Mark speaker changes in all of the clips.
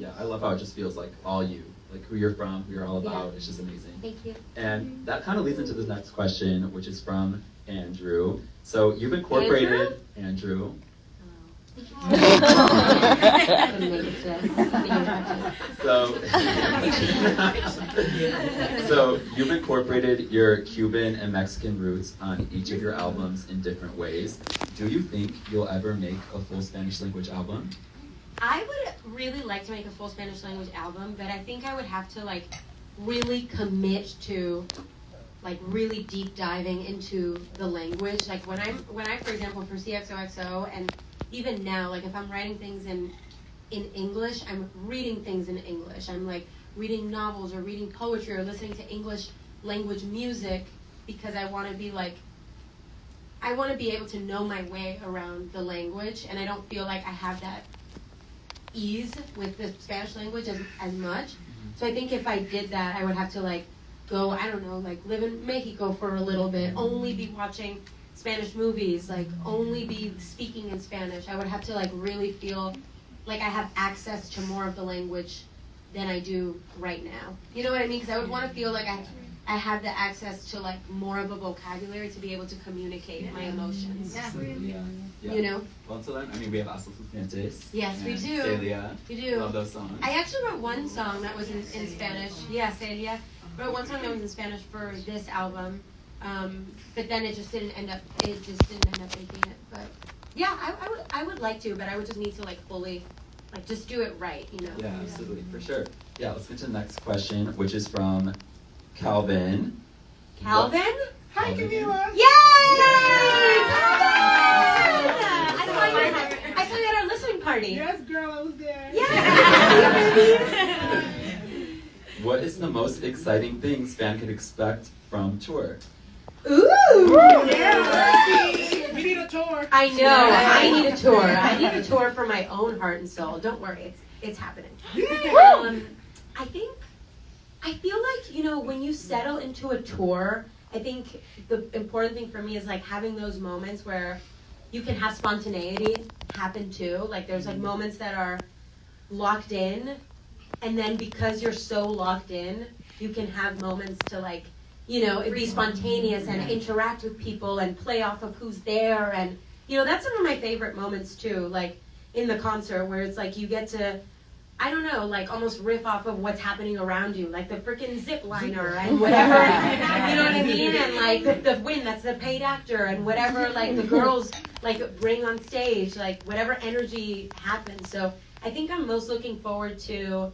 Speaker 1: Yeah, I love how it just feels like all you, like who you're from, who you're all about.
Speaker 2: Yeah.
Speaker 1: It's just amazing.
Speaker 2: Thank you.
Speaker 1: And that kind of leads into the next question, which is from Andrew. So you've incorporated Andrew. So, so you've incorporated your Cuban and Mexican roots on each of your albums in different ways. Do you think you'll ever make a full Spanish language album?
Speaker 2: I would really like to make a full Spanish language album, but I think I would have to like really commit to like really deep diving into the language. Like when I for example for XOXO, and even now, like if I'm writing things in English, I'm reading things in English. I'm like reading novels or reading poetry or listening to English language music because I want to be able to know my way around the language, and I don't feel like I have that ease with the Spanish language as much. So I think if I did that, I would have to like go, I don't know, like live in Mexico for a little bit, only be watching Spanish movies, like only be speaking in Spanish. I would have to like really feel like I have access to more of the language than I do right now. You know what I mean? Because I would want to feel like I have the access to like more of a vocabulary to be able to communicate my emotions.
Speaker 1: Yeah.
Speaker 2: You know?
Speaker 1: Well, so then, I mean, we have Hasta Tus Dientes.
Speaker 2: Yes, we do.
Speaker 1: Celia.
Speaker 2: We do.
Speaker 1: Love those songs.
Speaker 2: I actually wrote one song that was in Spanish. Yeah, Celia. Wrote one song that was in Spanish for this album. But then it just didn't end up making it. But yeah, I would like to, but I would just need to like fully, like just do it right, you know?
Speaker 1: Yeah, absolutely, for sure. Yeah, let's get to the next question, which is from Calvin.
Speaker 2: Calvin?
Speaker 3: Hi, Camila.
Speaker 2: I saw you at our listening party.
Speaker 3: Yes, girl, I was there.
Speaker 2: Yeah.
Speaker 1: What is the most exciting thing Span can expect from tour?
Speaker 2: Ooh.
Speaker 3: Yeah. We need a tour.
Speaker 2: I know. I need a tour. I need a tour for my own heart and soul. Don't worry, it's happening. I feel like, you know, when you settle into a tour, I think the important thing for me is like having those moments where you can have spontaneity happen too. Like there's like moments that are locked in, and then because you're so locked in, you can have moments to like, you know, be spontaneous and interact with people and play off of who's there. And, you know, that's some of my favorite moments too, like in the concert where it's like you get to, I don't know, like almost riff off of what's happening around you, like the freaking zip liner and whatever, you know what I mean? And like the wind, that's the paid actor, and whatever like the girls like bring on stage, like whatever energy happens. So I think I'm most looking forward to,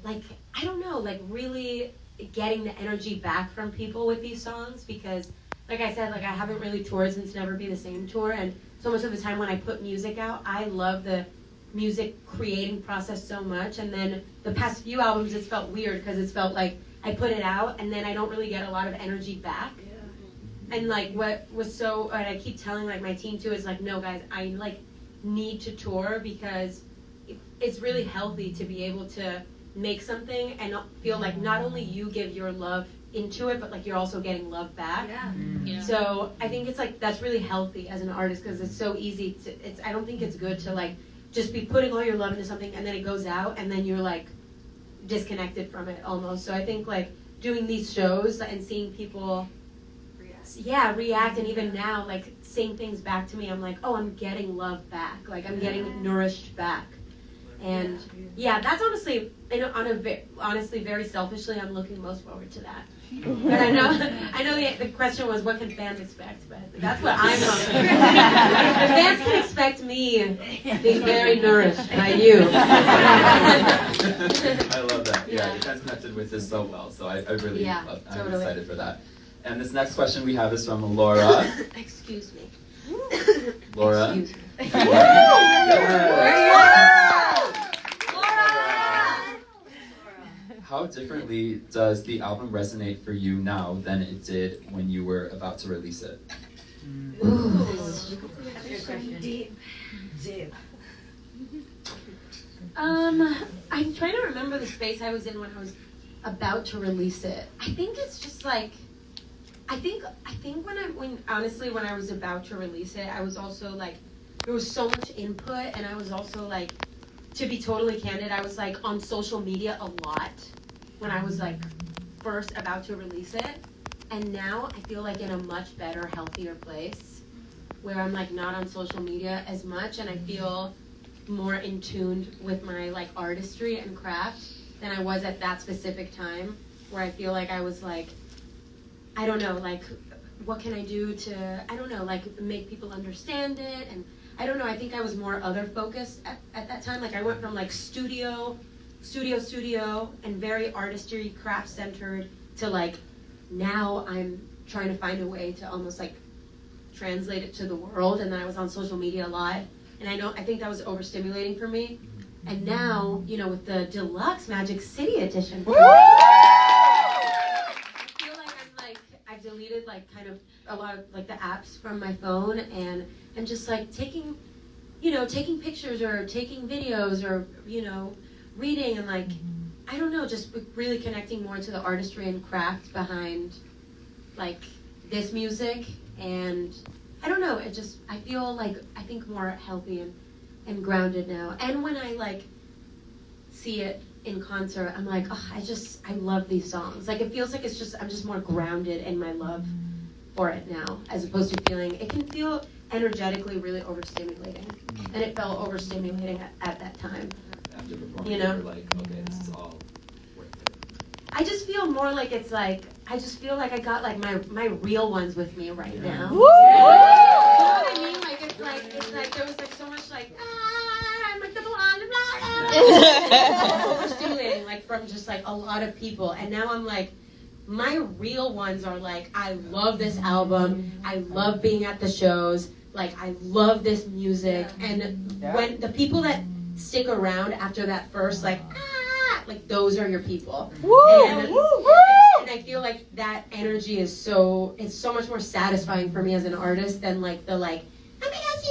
Speaker 2: like, I don't know, like really getting the energy back from people with these songs, because like I said, like I haven't really toured since Never Be the Same tour, and so much of the time when I put music out, I love the music creating process so much, and then the past few albums it's felt weird because it's felt like I put it out and then I don't really get a lot of energy back. And like what was so, and I keep telling like my team too, is like, no guys, I like need to tour because it's really healthy to be able to make something and not feel like not only you give your love into it, but like you're also getting love back.
Speaker 4: Yeah.
Speaker 2: So I think it's like that's really healthy as an artist, because it's so easy to, I don't think it's good to like just be putting all your love into something and then it goes out and then you're like disconnected from it almost. So I think like doing these shows and seeing people react, and even now like saying things back to me, I'm like, oh, I'm getting love back, like I'm getting nourished back. And yeah, that's honestly, honestly very selfishly, I'm looking most forward to that. But I know the question was what can fans expect, but that's what I'm hoping. The fans can expect me being very nourished by you.
Speaker 1: I love that. Yeah, you guys connected with this so well, so I really love that. I'm excited for that. And this next question we have is from Laura.
Speaker 2: Excuse me.
Speaker 1: Laura.
Speaker 2: Excuse me.
Speaker 1: How differently does the album resonate for you now than it did when you were about to release it?
Speaker 4: Deep.
Speaker 2: I'm trying to remember the space I was in when I was about to release it. I think it's just like, I think when I was about to release it, I was also like, there was so much input, and I was also like to be totally candid, I was like on social media a lot when I was like first about to release it. And now I feel like in a much better, healthier place where I'm like not on social media as much, and I feel more in tune with my like artistry and craft than I was at that specific time, where I feel like I was like, I don't know, like what can I do to, I don't know, like make people understand it. And I don't know, I think I was more other focused at that time. Like I went from like studio and very artistry, craft centered to like now I'm trying to find a way to almost like translate it to the world. And then I was on social media a lot, and I think that was overstimulating for me. And now, you know, with the deluxe Magic City edition, I feel like I've deleted like kind of a lot of like the apps from my phone, and I'm just like taking pictures or taking videos or, you know, reading and like, I don't know, just really connecting more to the artistry and craft behind like this music. And I don't know, I feel like I think more healthy and grounded now. And when I like see it in concert, I'm like, oh, I love these songs. Like it feels like I'm just more grounded in my love for it now, as opposed to it can feel energetically really overstimulating. And it felt overstimulating at that time.
Speaker 1: After performing,
Speaker 2: you know,
Speaker 1: you're like, okay, this is all worth it.
Speaker 2: I just feel more like I just feel like I got like my real ones with me right now.
Speaker 4: Woo!
Speaker 2: You know what I mean? Like it's like there was like so much like I'm like the blonde, overstimulating like from just like a lot of people, and now I'm like my real ones are like I love this album, I love being at the shows, like I love this music, and when the people that stick around after that first like those are your people. And I feel like that energy is so much more satisfying for me as an artist than like the like, oh my gosh,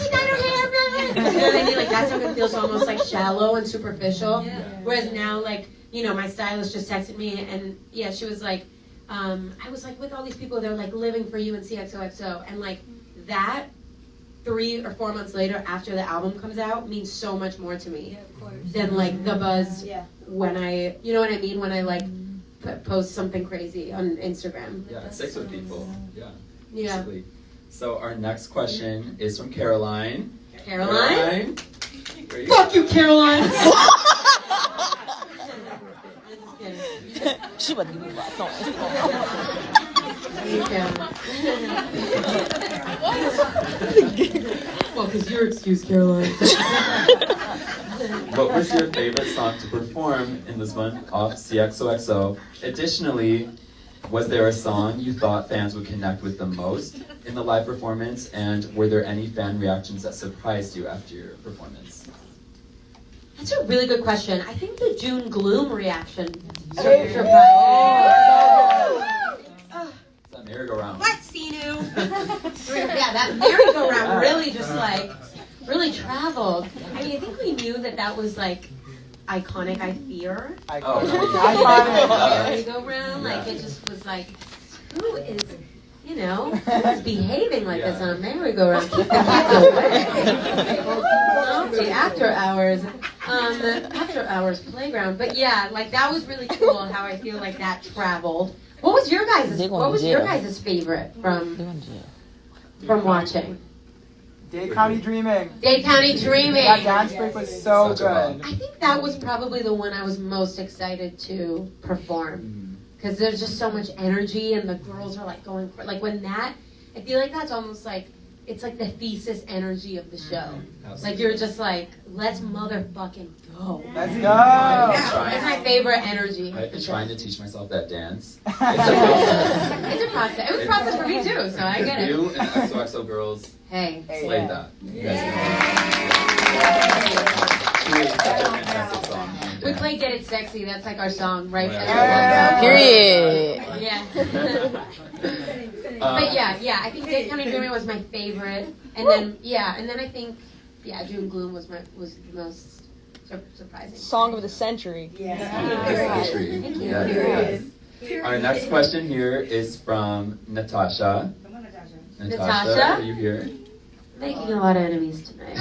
Speaker 2: she got her hair. You know what I mean? Like that stuff it feels almost like shallow and superficial. Whereas now, like, you know, my stylist just texted me, and yeah, she was like, I was like with all these people, they're like living for you and XOXO, and like that 3 or 4 months later after the album comes out means so much more to me than like the buzz when I, you know what I mean, when I like post something crazy on Instagram.
Speaker 1: Yeah, it sticks with people. Yeah.
Speaker 2: Yeah.
Speaker 1: Basically. So our next question is from Caroline.
Speaker 2: Caroline?
Speaker 1: Where you
Speaker 2: Fuck you, Caroline!
Speaker 4: Je vais te dire, attends.
Speaker 2: Well, because your excuse, Caroline.
Speaker 1: What was your favorite song to perform in this one off XOXO? Additionally, was there a song you thought fans would connect with the most in the live performance? And were there any fan reactions that surprised you after your performance?
Speaker 2: That's a really good question. I think the June Gloom reaction surprised me.
Speaker 1: It's that merry-go-round.
Speaker 2: What, Sinu? Yeah, that merry-go-round really just like, really traveled. I mean, I think we knew that was like iconic, I fear.
Speaker 1: Oh,
Speaker 2: Merry-go-round, like it just was like, who is, you know, who's behaving like this on a merry-go-round? Keep the kids away. No, the after hours playground. But yeah, like that was really cool how I feel like that traveled. What was your guys' favorite from watching?
Speaker 5: Dade County Dreaming.
Speaker 2: Dade County Dreaming.
Speaker 5: That dance break was so good.
Speaker 2: I think that was probably the one I was most excited to perform. Because there's just so much energy and the girls are like going for, like when that, I feel like that's almost like, it's like the thesis energy of the show. Like you're just like, let's motherfucking go.
Speaker 5: Let's go.
Speaker 2: That's my favorite energy.
Speaker 1: I've been trying to teach myself that dance. It's a process.
Speaker 2: It's a process. It was a process for me too, so I get it.
Speaker 1: You and XOXO girls
Speaker 2: Hey.
Speaker 1: slayed that. You guys created such a fantastic song.
Speaker 2: We play Get It Sexy, that's like our song, right?
Speaker 4: Period.
Speaker 2: Yeah. But yeah, I think Dade County Dreaming was my favorite. And then I think, June Gloom was the most surprising.
Speaker 4: Song of the century.
Speaker 2: Thank you.
Speaker 1: Yeah. Our next question here is from Natasha. Natasha, are you here?
Speaker 2: Making a lot of enemies tonight.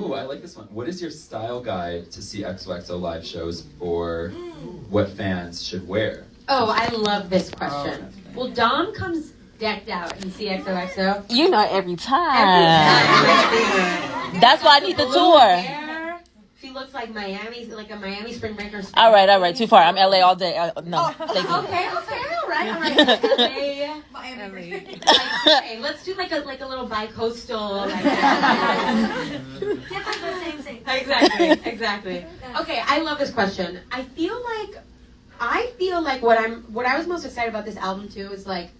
Speaker 1: Ooh, I like this one. What is your style guide to see XOXO live shows for what fans should wear?
Speaker 2: Oh, I love this question.
Speaker 5: Oh, okay.
Speaker 2: Well, Dom comes decked out in CXOXO.
Speaker 4: You know every time.
Speaker 2: Every time.
Speaker 4: That's why I need the
Speaker 2: Blue
Speaker 4: tour.
Speaker 2: hair. She looks like like a Miami spring breaker.
Speaker 4: All right. Too far. I'm LA all day. No, thank you.
Speaker 2: Okay, all right. LA. Okay, let's do like a little bi-coastal. Like Exactly. Okay, I love this question. I feel like what I was most excited about this album too is like,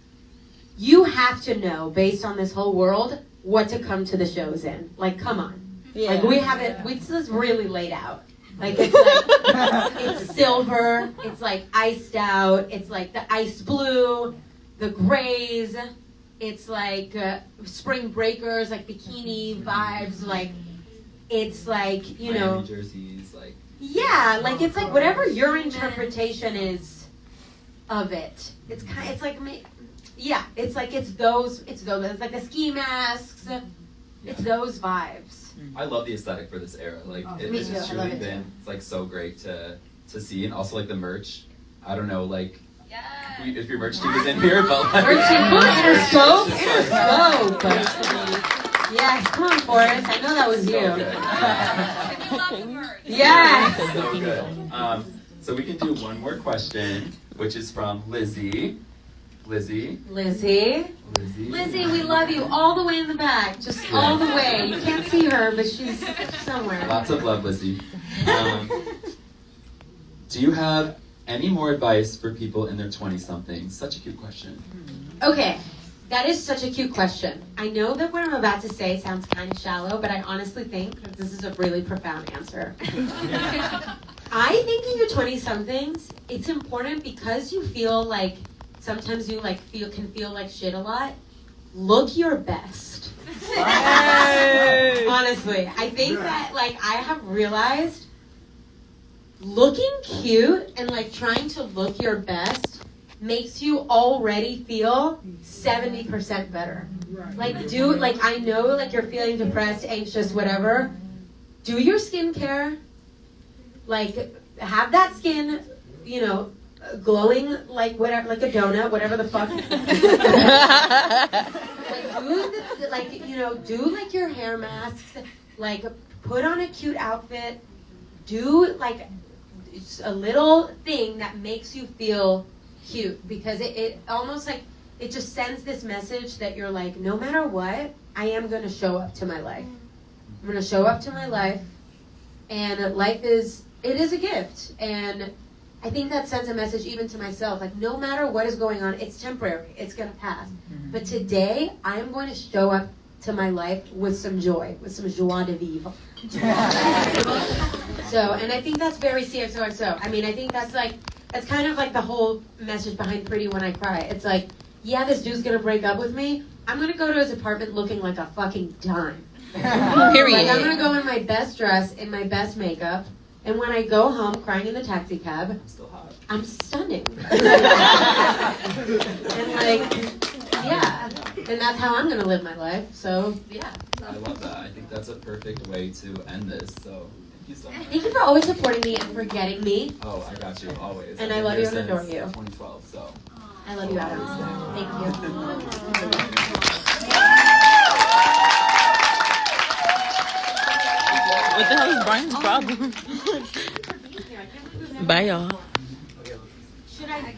Speaker 2: you have to know based on this whole world what to come to the shows in. Like, come on.
Speaker 4: Yeah.
Speaker 2: Like this is really laid out. Like it's like it's silver, it's like iced out, it's like the ice blue, the grays, it's like spring breakers, like bikini vibes, like it's like, you know,
Speaker 1: Miami jerseys, like.
Speaker 2: yeah, like it's like whatever your interpretation is of it. It's like the ski masks, it's those vibes.
Speaker 1: I love the aesthetic for this era. Like
Speaker 2: Me
Speaker 1: it's
Speaker 2: too.
Speaker 1: just
Speaker 2: I love
Speaker 1: truly
Speaker 2: it
Speaker 1: been like so great to see, and also like the merch. I don't know, like if your merch team is in here, but like
Speaker 2: Interscope. Yes, come on, Forrest. I know that was you. Yes.
Speaker 1: So good. So we can do one more question, which is from Lizzie. Lizzie, we love you all the way in the back, just all the way. You can't see her, but she's somewhere. Lots of love, Lizzie. Do you have any more advice for people in their 20-somethings? Such a cute question.
Speaker 2: Okay, that is such a cute question. I know that what I'm about to say sounds kind of shallow, but I honestly think that this is a really profound answer. I think in your 20-somethings, it's important because you feel like sometimes you can feel like shit a lot. Look your best. Honestly, I think that I have realized looking cute and trying to look your best makes you already feel 70% better. I know you're feeling depressed, anxious, whatever. Do your skincare. Have that skin, glowing like whatever, like a donut, whatever the fuck. Do your hair masks, put on a cute outfit, do a little thing that makes you feel cute, because it almost it just sends this message that you're no matter what, I am going to show up to my life. I'm going to show up to my life, and life is a gift, and I think that sends a message even to myself, no matter what is going on, it's temporary, it's going to pass. But today, I am going to show up to my life with some joy, with some joie de vivre. And I think that's very CXOXO. I mean, I think that's kind of the whole message behind Pretty When I Cry. It's yeah, this dude's going to break up with me. I'm going to go to his apartment looking like a fucking dime.
Speaker 4: Period.
Speaker 2: I'm going to go in my best dress, in my best makeup. And when I go home crying in the taxi cab,
Speaker 1: Still hot.
Speaker 2: I'm stunning. And that's how I'm gonna live my life. So yeah.
Speaker 1: I love that. I think that's a perfect way to end this. So thank you so much.
Speaker 2: Thank you for always supporting me and for getting me.
Speaker 1: Oh, I got you always.
Speaker 2: And
Speaker 1: I've
Speaker 2: I
Speaker 1: been
Speaker 2: love
Speaker 1: here
Speaker 2: you and adore
Speaker 1: since
Speaker 2: you.
Speaker 1: 2012. So.
Speaker 2: I love you, Adam. Thank you.
Speaker 4: What the hell is Brian's problem? Bye, y'all.
Speaker 2: Should I?